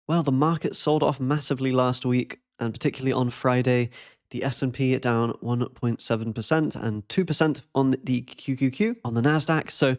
Well, the market sold off massively last week, and particularly on Friday, the S&P down 1.7% and 2% on the QQQ on the Nasdaq. So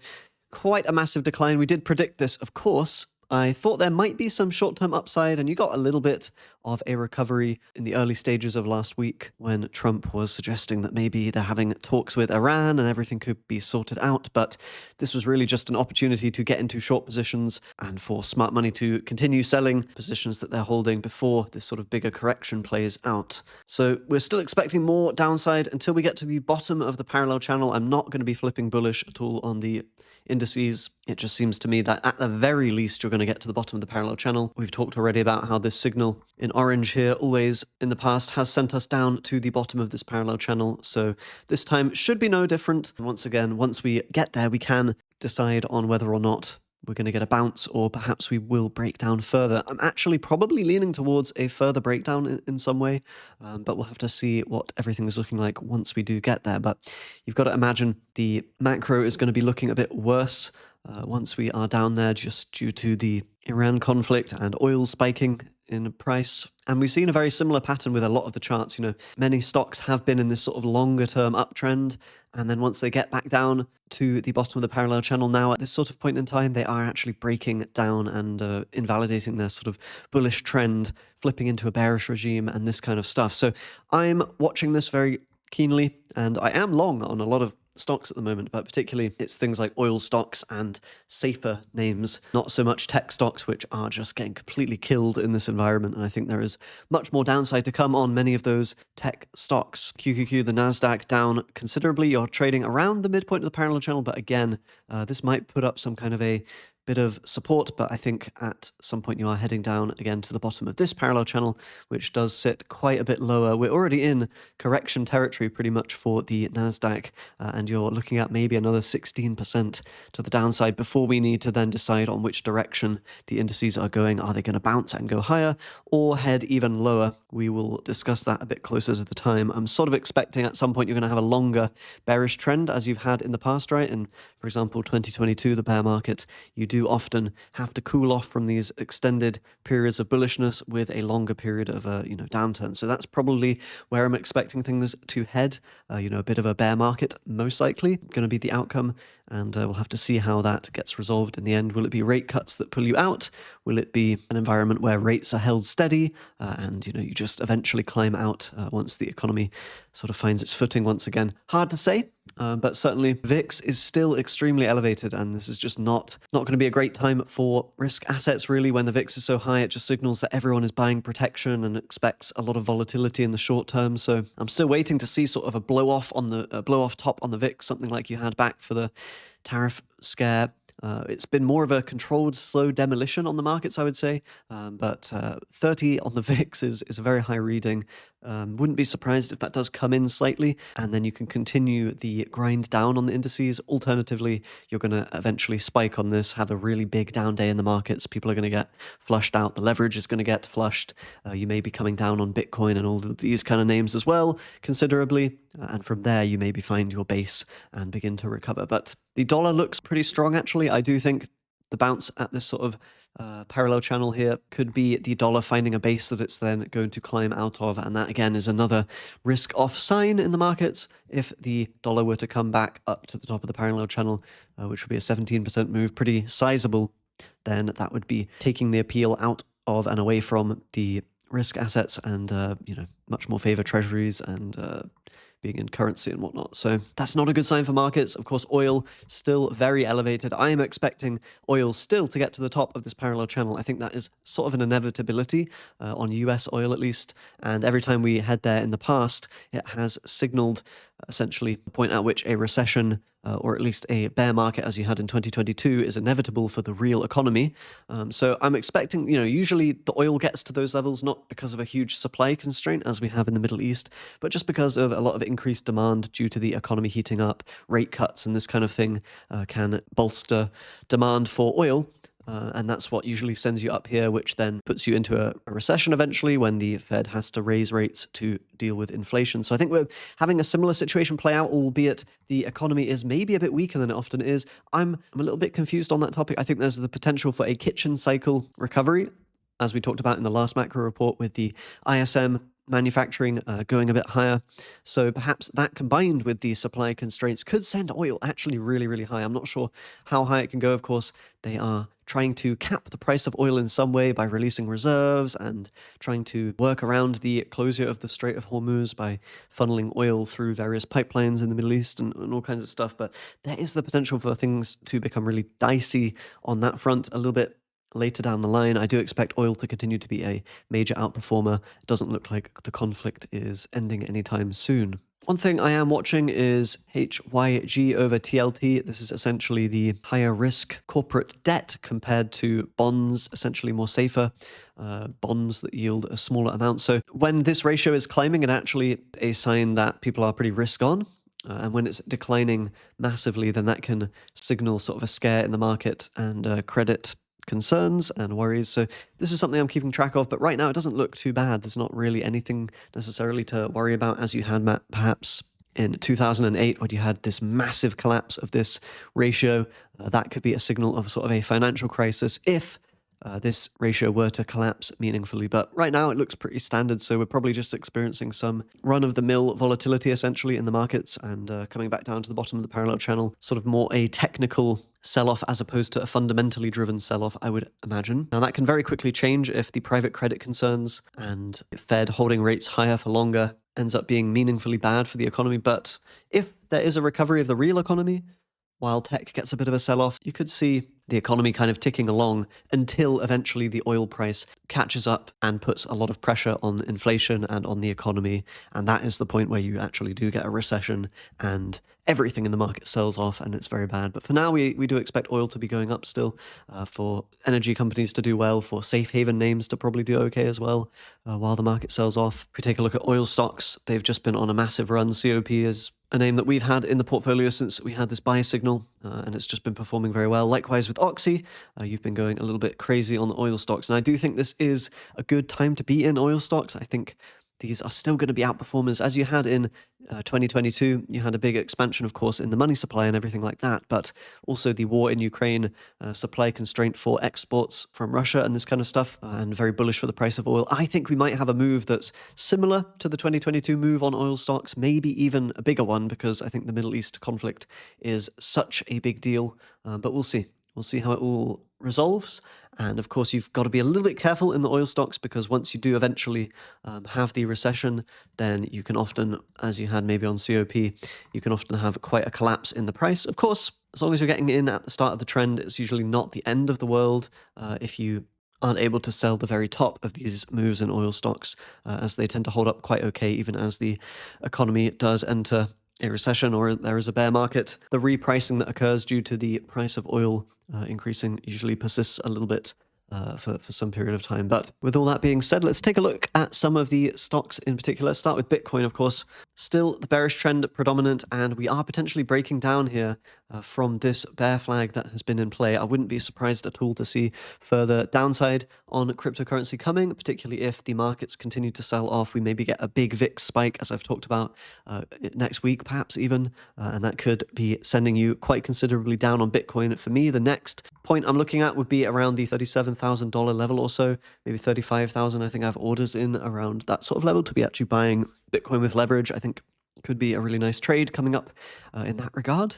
quite a massive decline. We did predict this, of course. I thought there might be some short-term upside, and you got a little bit of a recovery in the early stages of last week when Trump was suggesting that maybe they're having talks with Iran and everything could be sorted out. But this was really just an opportunity to get into short positions and for smart money to continue selling positions that they're holding before this sort of bigger correction plays out. So we're still expecting more downside until we get to the bottom of the parallel channel. I'm not going to be flipping bullish at all on the indices. It just seems to me that at the very least, you're going to get to the bottom of the parallel channel. We've talked already about how this signal in orange here always in the past has sent us down to the bottom of this parallel channel. So this time should be no different. And once again, once we get there, we can decide on whether or not we're going to get a bounce, or perhaps we will break down further. I'm actually probably leaning towards a further breakdown in some way, but we'll have to see what everything is looking like once we do get there. But you've got to imagine the macro is going to be looking a bit worse once we are down there, just due to the Iran conflict and oil spiking in price. And we've seen a very similar pattern with a lot of the charts. Many stocks have been in this sort of longer term uptrend. And then once they get back down to the bottom of the parallel channel now, at this sort of point in time, they are actually breaking down and invalidating their sort of bullish trend, flipping into a bearish regime and this kind of stuff. So I'm watching this very keenly, and I am long on a lot of stocks at the moment, but particularly it's things like oil stocks and safer names, not so much tech stocks, which are just getting completely killed in this environment. And I think there is much more downside to come on many of those tech stocks. QQQ, the Nasdaq, down considerably. You're trading around the midpoint of the parallel channel, but again, this might put up some kind of a bit of support, but I think at some point you are heading down again to the bottom of this parallel channel, which does sit quite a bit lower. We're already in correction territory pretty much for the Nasdaq, and you're looking at maybe another 16% to the downside before we need to then decide on which direction the indices are going. Are they going to bounce and go higher or head even lower? We will discuss that a bit closer to the time. I'm sort of expecting at some point you're going to have a longer bearish trend as you've had in the past, right? And for example, 2022, the bear market, you do often have to cool off from these extended periods of bullishness with a longer period of a downturn. So that's probably where I'm expecting things to head. A bit of a bear market, most likely going to be the outcome, and we'll have to see how that gets resolved in the end. Will it be rate cuts that pull you out? Will it be an environment where rates are held steady and you just eventually climb out once the economy sort of finds its footing once again? Hard to say. But certainly VIX is still extremely elevated, and this is just not going to be a great time for risk assets, really. When the VIX is so high, it just signals that everyone is buying protection and expects a lot of volatility in the short term. So I'm still waiting to see sort of a blow off top on the VIX, something like you had back for the tariff scare. It's been more of a controlled, slow demolition on the markets, I would say. But 30 on the VIX is a very high reading. Wouldn't be surprised if that does come in slightly, and then you can continue the grind down on the indices. Alternatively, you're going to eventually spike on this, have a really big down day in the markets. People are going to get flushed out. The leverage is going to get flushed. You may be coming down on Bitcoin and all of these kind of names as well, considerably. And from there, you maybe find your base and begin to recover. But the dollar looks pretty strong, actually. I do think the bounce at this sort of parallel channel here could be the dollar finding a base that it's then going to climb out of. And that, again, is another risk-off sign in the markets. If the dollar were to come back up to the top of the parallel channel, which would be a 17% move, pretty sizable, then that would be taking the appeal out of and away from the risk assets and, much more favor treasuries and being in currency and whatnot. So that's not a good sign for markets. Of course, oil still very elevated. I am expecting oil still to get to the top of this parallel channel. I think that is sort of an inevitability on US oil at least. And every time we head there in the past, it has signaled essentially the point at which a recession or at least a bear market as you had in 2022 is inevitable for the real economy. So I'm expecting, usually the oil gets to those levels not because of a huge supply constraint as we have in the Middle East, but just because of a lot of increased demand due to the economy heating up. Rate cuts and this kind of thing can bolster demand for oil. And that's what usually sends you up here, which then puts you into a recession eventually when the Fed has to raise rates to deal with inflation. So I think we're having a similar situation play out, albeit the economy is maybe a bit weaker than it often is. I'm a little bit confused on that topic. I think there's the potential for a kitchen cycle recovery. as we talked about in the last macro report with the ISM manufacturing going a bit higher. So perhaps that combined with the supply constraints could send oil actually really, really high. I'm not sure how high it can go. Of course, they are trying to cap the price of oil in some way by releasing reserves and trying to work around the closure of the Strait of Hormuz by funneling oil through various pipelines in the Middle East and all kinds of stuff. But there is the potential for things to become really dicey on that front a little bit later down the line. I do expect oil to continue to be a major outperformer. It doesn't look like the conflict is ending anytime soon. One thing I am watching is HYG over TLT. This is essentially the higher risk corporate debt compared to bonds, essentially more safer bonds that yield a smaller amount. So when this ratio is climbing, it's actually a sign that people are pretty risk on. And when it's declining massively, then that can signal sort of a scare in the market and credit concerns and worries. So this is something I'm keeping track of, but right now it doesn't look too bad. There's not really anything necessarily to worry about as you had perhaps in 2008 when you had this massive collapse of this ratio. That could be a signal of sort of a financial crisis if this ratio were to collapse meaningfully. But right now it looks pretty standard, so we're probably just experiencing some run-of-the-mill volatility essentially in the markets and coming back down to the bottom of the parallel channel, sort of more a technical sell-off as opposed to a fundamentally driven sell-off, I would imagine. Now that can very quickly change if the private credit concerns and Fed holding rates higher for longer ends up being meaningfully bad for the economy. But if there is a recovery of the real economy, while tech gets a bit of a sell-off, you could see the economy kind of ticking along until eventually the oil price catches up and puts a lot of pressure on inflation and on the economy. And that is the point where you actually do get a recession and everything in the market sells off and it's very bad. But for now, we do expect oil to be going up still, for energy companies to do well, for safe haven names to probably do okay as well, while the market sells off. If we take a look at oil stocks, they've just been on a massive run. COP is a name that we've had in the portfolio since we had this buy signal, and it's just been performing very well. Likewise with Oxy, you've been going a little bit crazy on the oil stocks, and I do think this is a good time to be in oil stocks. I think these are still going to be outperformers. As you had in 2022, you had a big expansion, of course, in the money supply and everything like that, but also the war in Ukraine, supply constraint for exports from Russia and this kind of stuff, and very bullish for the price of oil. I think we might have a move that's similar to the 2022 move on oil stocks, maybe even a bigger one, because I think the Middle East conflict is such a big deal, but we'll see. We'll see how it all resolves. And of course, you've got to be a little bit careful in the oil stocks because once you do eventually have the recession, then you can often, as you had maybe on COP, you can often have quite a collapse in the price. Of course, as long as you're getting in at the start of the trend, it's usually not the end of the world if you aren't able to sell the very top of these moves in oil stocks, as they tend to hold up quite okay even as the economy does enter a recession or there is a bear market. The repricing that occurs due to the price of oil increasing usually persists a little bit for some period of time. But with all that being said, let's take a look at some of the stocks in particular. Let's start with Bitcoin, of course. Still the bearish trend predominant, and we are potentially breaking down here from this bear flag that has been in play. I wouldn't be surprised at all to see further downside on cryptocurrency coming, particularly if the markets continue to sell off. We maybe get a big VIX spike, as I've talked about, next week, perhaps even, and that could be sending you quite considerably down on Bitcoin. For me, the next point I'm looking at would be around the $37,000 level or so, maybe 35,000. I think I have orders in around that sort of level to be actually buying Bitcoin with leverage. I think could be a really nice trade coming up in that regard.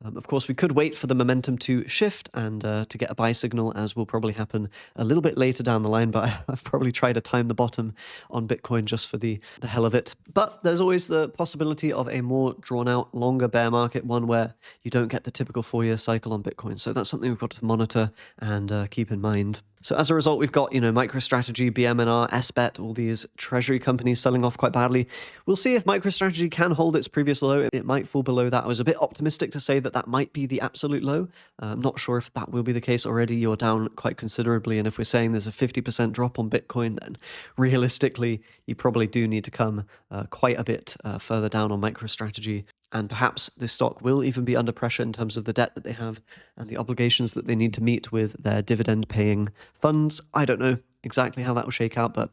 Of course, we could wait for the momentum to shift and to get a buy signal, as will probably happen a little bit later down the line, but I've probably tried to time the bottom on Bitcoin just for the hell of it. But there's always the possibility of a more drawn-out, longer bear market, one where you don't get the typical 4-year cycle on Bitcoin. So that's something we've got to monitor and keep in mind. So as a result, we've got, MicroStrategy, BMNR, SBET, all these treasury companies selling off quite badly. We'll see if MicroStrategy can hold its previous low. It might fall below that. I was a bit optimistic to say that might be the absolute low. I'm not sure if that will be the case already. You're down quite considerably. And if we're saying there's a 50% drop on Bitcoin, then realistically, you probably do need to come quite a bit further down on MicroStrategy. And perhaps this stock will even be under pressure in terms of the debt that they have and the obligations that they need to meet with their dividend-paying funds. I don't know. exactly how that will shake out, but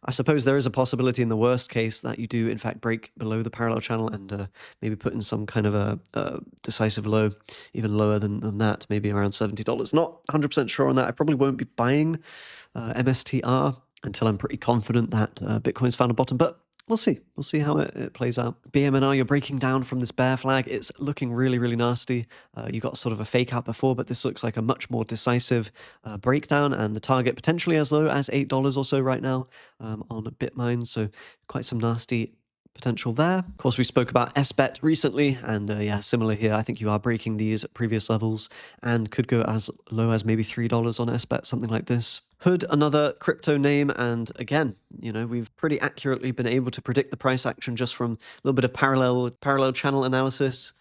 I suppose there is a possibility in the worst case that you do in fact break below the parallel channel and maybe put in some kind of a decisive low, even lower than that, maybe around $70. Not 100% sure on that. I probably won't be buying MSTR until I'm pretty confident that Bitcoin's found a bottom, but we'll see. We'll see how it plays out. BMNR, you're breaking down from this bear flag. It's looking really, really nasty. You got sort of a fake out before, but this looks like a much more decisive breakdown, and the target potentially as low as $8 or so right now on Bitmine. So quite some nasty potential there. Of course, we spoke about SBET recently, and yeah, similar here. I think you are breaking these previous levels and could go as low as maybe $3 on SBET, something like this. Hood, another crypto name, and again, you know, we've pretty accurately been able to predict the price action just from a little bit of parallel channel analysis.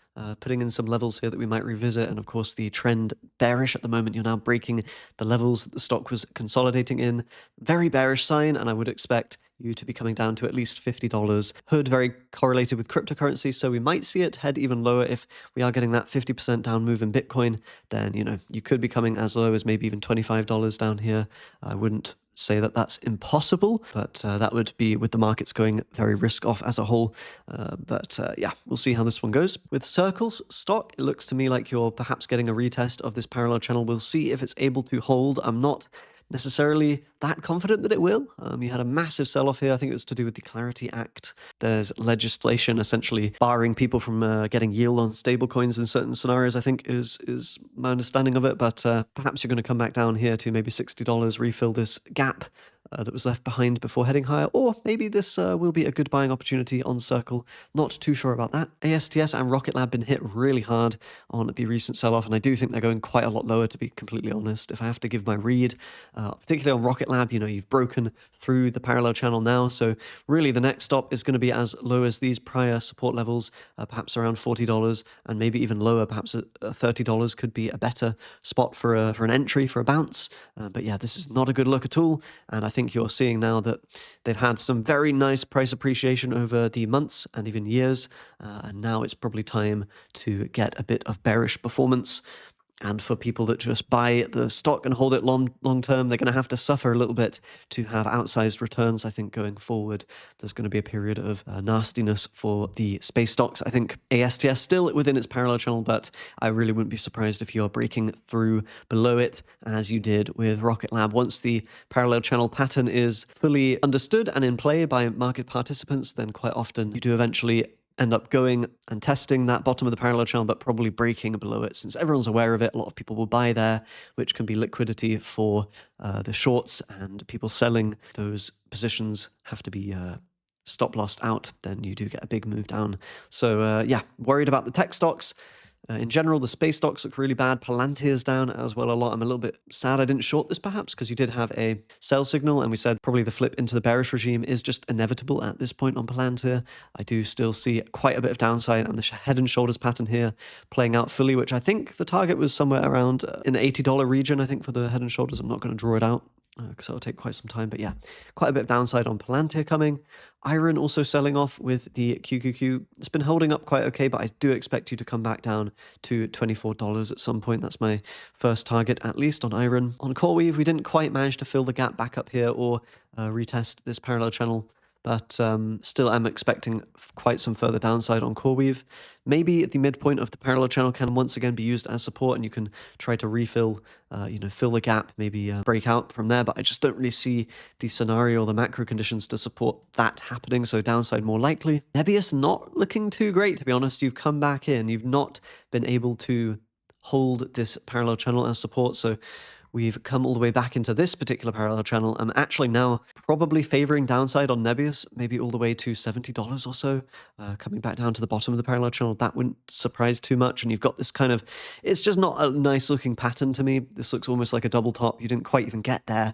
Putting in some levels here that we might revisit, and of course the trend bearish at the moment. You're now breaking the levels that the stock was consolidating in. Very bearish sign, and I would expect you to be coming down to at least $50. Hood very correlated with cryptocurrency, so we might see it head even lower if we are getting that 50% down move in Bitcoin. Then, you know, you could be coming as low as maybe even $25 down here. I wouldn't say that that's impossible, but that would be with the markets going very risk off as a whole. But yeah, we'll see how this one goes. With Circle's stock, it looks to me like you're perhaps getting a retest of this parallel channel. We'll see if it's able to hold. I'm not necessarily that confident that it will. You had a massive sell-off here. I think it was to do with the Clarity Act. There's legislation essentially barring people from getting yield on stablecoins in certain scenarios, I think is my understanding of it. But perhaps you're going to come back down here to maybe $60, refill this gap that was left behind before heading higher, or maybe this will be a good buying opportunity on Circle. Not too sure about that. ASTS and Rocket Lab been hit really hard on the recent sell-off, and I do think they're going quite a lot lower, to be completely honest. If I have to give my read, particularly on Rocket Lab, you know, you've broken through the parallel channel now, so really the next stop is going to be as low as these prior support levels, perhaps around $40, and maybe even lower, perhaps $30 could be a better spot for an entry, for a bounce. But yeah, this is not a good look at all, and I think you're seeing now that they've had some very nice price appreciation over the months and even years, and now it's probably time to get a bit of bearish performance. And for people that just buy the stock and hold it long term, they're going to have to suffer a little bit to have outsized returns, I think, going forward. There's going to be a period of nastiness for the space stocks. I think ASTS still within its parallel channel, but I really wouldn't be surprised if you're breaking through below it, as you did with Rocket Lab. Once the parallel channel pattern is fully understood and in play by market participants, then quite often you do eventually end up going and testing that bottom of the parallel channel, but probably breaking below it. Since everyone's aware of it, a lot of people will buy there, which can be liquidity for the shorts, and people selling those positions have to be stop lossed out. Then you do get a big move down. So yeah, worried about the tech stocks. In general, the space stocks look really bad. Palantir's down as well a lot. I'm a little bit sad I didn't short this perhaps, because you did have a sell signal, and we said probably the flip into the bearish regime is just inevitable at this point on Palantir. I do still see quite a bit of downside, and the head and shoulders pattern here playing out fully, which I think the target was somewhere around in the $80 region, I think, for the head and shoulders. I'm not going to draw it out because it'll take quite some time, but yeah, quite a bit of downside on Palantir coming. Iron also selling off with the QQQ. It's been holding up quite okay, but I do expect you to come back down to $24 at some point. That's my first target, at least on Iron. On CoreWeave, we didn't quite manage to fill the gap back up here or retest this parallel channel, but still I'm expecting quite some further downside on CoreWeave. Maybe at the midpoint of the parallel channel can once again be used as support, and you can try to refill, fill the gap, maybe break out from there, but I just don't really see the scenario or the macro conditions to support that happening, so downside more likely. Nebius not looking too great, to be honest. You've come back in, you've not been able to hold this parallel channel as support, so we've come all the way back into this particular parallel channel. I'm actually now probably favoring downside on Nebius, maybe all the way to $70 or so, coming back down to the bottom of the parallel channel. That wouldn't surprise too much. And you've got this kind of, it's just not a nice looking pattern to me. This looks almost like a double top. You didn't quite even get there.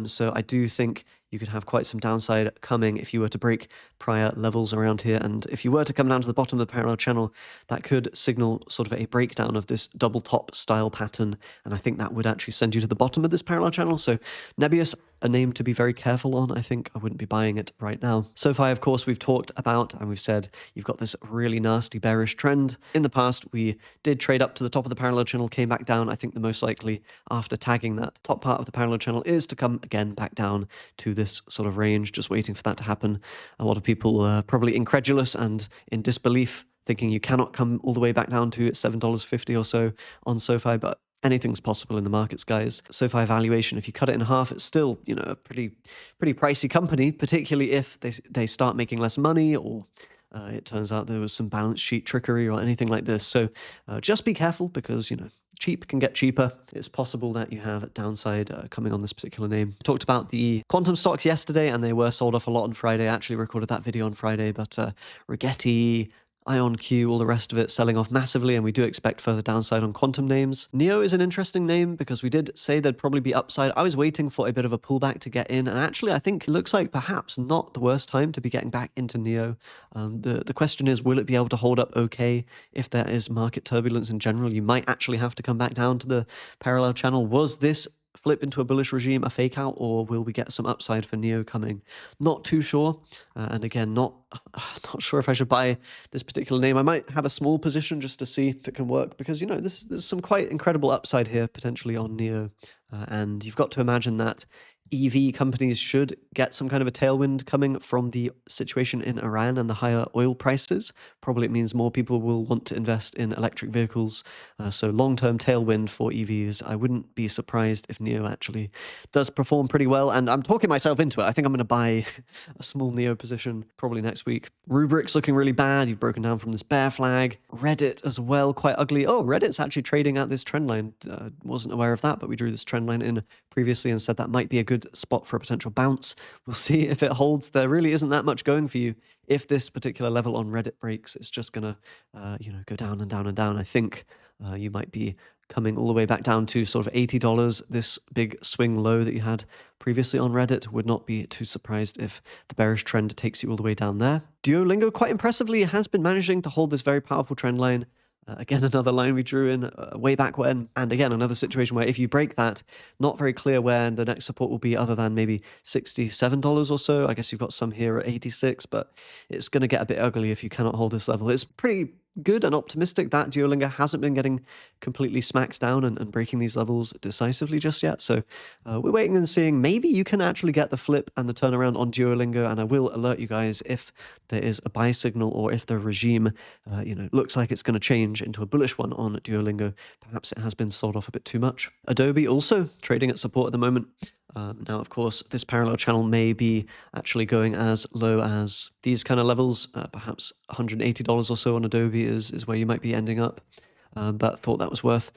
So I do think you could have quite some downside coming if you were to break prior levels around here. And if you were to come down to the bottom of the parallel channel, that could signal sort of a breakdown of this double top style pattern. And I think that would actually send you to the bottom of this parallel channel. So Nebius, a name to be very careful on. I think I wouldn't be buying it right now. SoFi, of course, we've talked about and we've said you've got this really nasty bearish trend. In the past, we did trade up to the top of the parallel channel, came back down. I think the most likely after tagging that top part of the parallel channel is to come again back down to this sort of range, just waiting for that to happen. A lot of people are probably incredulous and in disbelief, thinking you cannot come all the way back down to $7.50 or so on SoFi, but anything's possible in the markets, guys. SoFi valuation, if you cut it in half, it's still, a pretty pricey company, particularly if they start making less money or it turns out there was some balance sheet trickery or anything like this. So just be careful because, cheap can get cheaper. It's possible that you have a downside coming on this particular name. I talked about the quantum stocks yesterday and they were sold off a lot on Friday. I actually recorded that video on Friday, but Rigetti, IonQ, all the rest of it selling off massively, and we do expect further downside on quantum names. NIO is an interesting name because we did say there'd probably be upside. I was waiting for a bit of a pullback to get in, and actually I think it looks like perhaps not the worst time to be getting back into NIO. The question is, will it be able to hold up okay if there is market turbulence in general? You might actually have to come back down to the parallel channel. Was this flip into a bullish regime a fake out, or will we get some upside for NIO coming? Not too sure. And again, not sure if I should buy this particular name. I might have a small position just to see if it can work because, there's some quite incredible upside here potentially on NIO. And you've got to imagine that EV companies should get some kind of a tailwind coming from the situation in Iran and the higher oil prices. Probably it means more people will want to invest in electric vehicles. So long-term tailwind for EVs. I wouldn't be surprised if NIO actually does perform pretty well. And I'm talking myself into it. I think I'm going to buy a small NIO position probably next week. Rubrik's looking really bad. You've broken down from this bear flag. Reddit as well, quite ugly. Oh, Reddit's actually trading at this trend line. Wasn't aware of that, but we drew this trend line in previously and said that might be a good spot for a potential bounce. We'll see if it holds. There really isn't that much going for you. If this particular level on Reddit breaks, it's just gonna, go down and down and down. I think you might be coming all the way back down to sort of $80. This big swing low that you had previously on Reddit. Would not be too surprised if the bearish trend takes you all the way down there. Duolingo, quite impressively, has been managing to hold this very powerful trend line. Again, another line we drew in way back when. And again, another situation where if you break that, not very clear where the next support will be other than maybe $67 or so. I guess you've got some here at 86, but it's going to get a bit ugly if you cannot hold this level. It's pretty good and optimistic that Duolingo hasn't been getting completely smacked down and breaking these levels decisively just yet. So we're waiting and seeing. Maybe you can actually get the flip and the turnaround on Duolingo, and I will alert you guys if there is a buy signal or if the regime, looks like it's going to change into a bullish one on Duolingo. Perhaps it has been sold off a bit too much. Adobe also trading at support at the moment. Now, of course, this parallel channel may be actually going as low as these kind of levels. Perhaps $180 or so on Adobe is where you might be ending up. But thought that was worth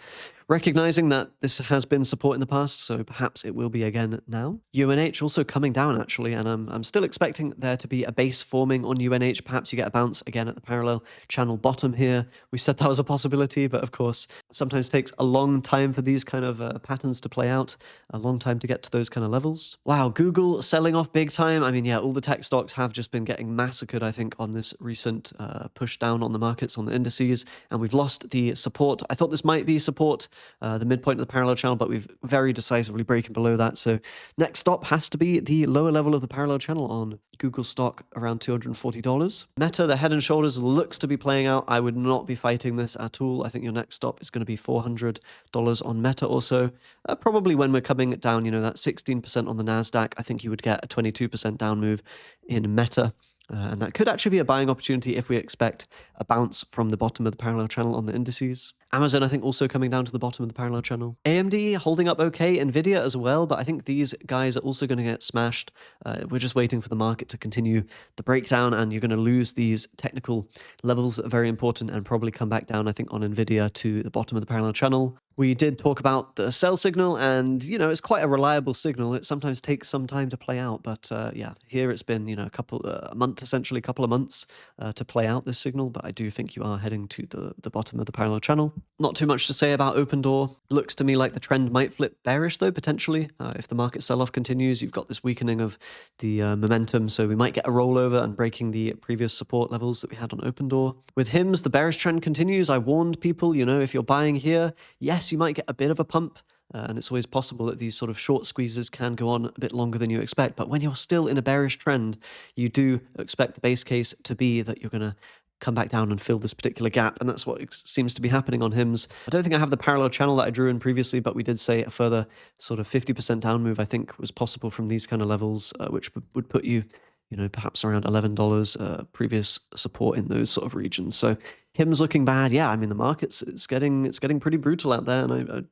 recognizing that this has been support in the past, so perhaps it will be again now. UNH also coming down actually, and I'm still expecting there to be a base forming on UNH. Perhaps you get a bounce again at the parallel channel bottom here. We said that was a possibility, but of course, sometimes takes a long time for these kind of patterns to play out, a long time to get to those kind of levels. Wow, Google selling off big time. I mean, yeah, all the tech stocks have just been getting massacred, I think, on this recent push down on the markets, on the indices, and we've lost the support. I thought this might be support, the midpoint of the parallel channel, but we've very decisively breaking below that. So next stop has to be the lower level of the parallel channel on Google stock around $240. Meta, the head and shoulders looks to be playing out. I would not be fighting this at all. I think your next stop is going to be $400 on Meta also. Probably when we're coming down, that 16% on the NASDAQ, I think you would get a 22% down move in Meta. And that could actually be a buying opportunity if we expect a bounce from the bottom of the parallel channel on the indices. Amazon, I think, also coming down to the bottom of the parallel channel. AMD holding up okay. Nvidia as well, but I think these guys are also going to get smashed. We're just waiting for the market to continue the breakdown, and you're going to lose these technical levels that are very important and probably come back down, I think, on Nvidia to the bottom of the parallel channel. We did talk about the sell signal, and, it's quite a reliable signal. It sometimes takes some time to play out, but yeah, here it's been, a month, essentially, a couple of months to play out this signal, but I do think you are heading to the bottom of the parallel channel. Not too much to say about Open Door. Looks to me like the trend might flip bearish, though, potentially. If the market sell-off continues, you've got this weakening of the momentum, so we might get a rollover and breaking the previous support levels that we had on Open Door. With HIMS, the bearish trend continues. I warned people, if you're buying here, yes, you might get a bit of a pump, And it's always possible that these sort of short squeezes can go on a bit longer than you expect. But when you're still in a bearish trend, you do expect the base case to be that you're going to come back down and fill this particular gap, and that's what seems to be happening on HIMS. I don't think I have the parallel channel that I drew in previously, but we did say a further sort of 50% down move, I think, was possible from these kind of levels, which would put you, perhaps around $11 previous support in those sort of regions. So HIMS looking bad. Yeah, I mean, the market's it's getting pretty brutal out there, and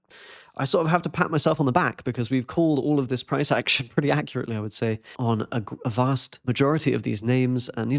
I sort of have to pat myself on the back because we've called all of this price action pretty accurately, I would say, on a vast majority of these names. And,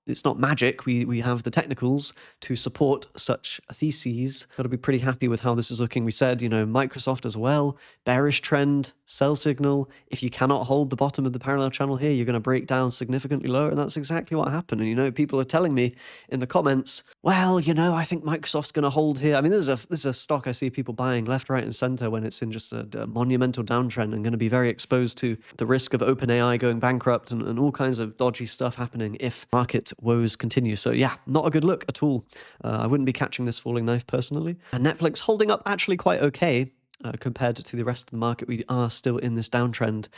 it's not magic. We have the technicals to support such theses. Got to be pretty happy with how this is looking. We said, Microsoft as well, bearish trend, sell signal. If you cannot hold the bottom of the parallel channel here, you're going to break down significantly lower. And that's exactly what happened. And, people are telling me in the comments, well, I think Microsoft's going to hold here. I mean, this is a stock I see people buying left, right, and center when it's in just a monumental downtrend and going to be very exposed to the risk of OpenAI going bankrupt and all kinds of dodgy stuff happening if market woes continue. So yeah, not a good look at all. I wouldn't be catching this falling knife personally. And Netflix holding up actually quite okay. Compared to the rest of the market, we are still in this downtrend,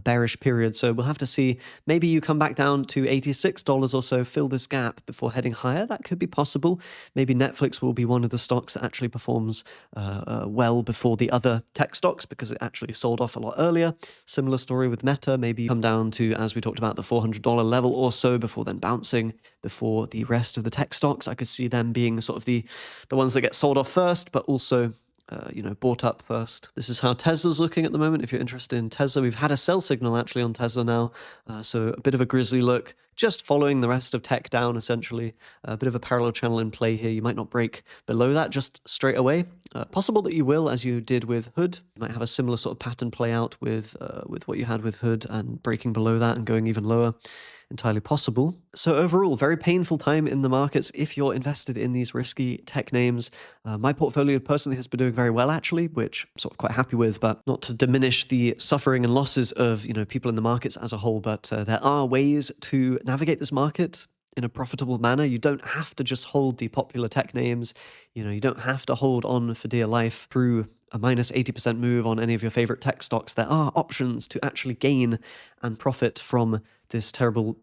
bearish period. So we'll have to see. Maybe you come back down to $86 or so, fill this gap before heading higher. That could be possible. Maybe Netflix will be one of the stocks that actually performs well before the other tech stocks because it actually sold off a lot earlier. Similar story with Meta. Maybe come down to, as we talked about, the $400 level or so before then bouncing before the rest of the tech stocks. I could see them being sort of the ones that get sold off first, but also bought up first. This is how Tesla's looking at the moment. If you're interested in Tesla, we've had a sell signal actually on Tesla now. So a bit of a grisly look, just following the rest of tech down, essentially. A bit of a parallel channel in play here. You might not break below that just straight away. Possible that you will, as you did with Hood. You might have a similar sort of pattern play out with what you had with Hood and breaking below that and going even lower. Entirely possible. So overall, very painful time in the markets if you're invested in these risky tech names. My portfolio personally has been doing very well, actually, which I'm sort of quite happy with, but not to diminish the suffering and losses of people in the markets as a whole. But there are ways to navigate this market in a profitable manner. You don't have to just hold the popular tech names. You don't have to hold on for dear life through a minus 80% move on any of your favorite tech stocks. There are options to actually gain and profit from this terrible,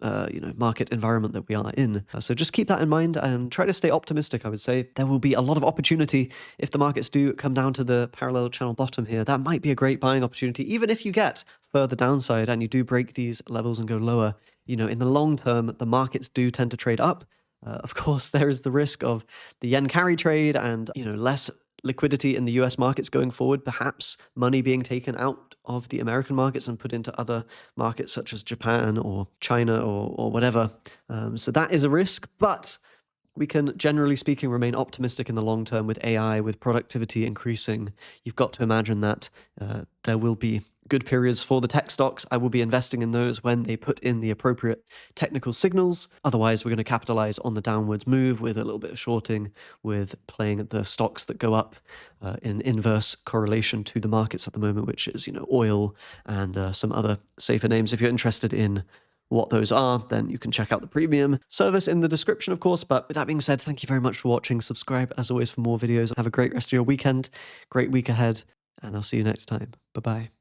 market environment that we are in. So just keep that in mind and try to stay optimistic, I would say. There will be a lot of opportunity if the markets do come down to the parallel channel bottom here. That might be a great buying opportunity, even if you get further downside and you do break these levels and go lower. In the long term, the markets do tend to trade up. Of course, there is the risk of the yen carry trade and, less liquidity in the US markets going forward, perhaps money being taken out of the American markets and put into other markets such as Japan or China or whatever. So that is a risk, but we can, generally speaking, remain optimistic in the long term with AI, with productivity increasing. You've got to imagine that there will be good periods for the tech stocks. I will be investing in those when they put in the appropriate technical signals. Otherwise, we're going to capitalize on the downwards move with a little bit of shorting, with playing the stocks that go up in inverse correlation to the markets at the moment, which is, oil and some other safer names. If you're interested in what those are, then you can check out the premium service in the description, of course. But with that being said, thank you very much for watching. Subscribe, as always, for more videos. Have a great rest of your weekend, great week ahead, and I'll see you next time. Bye-bye.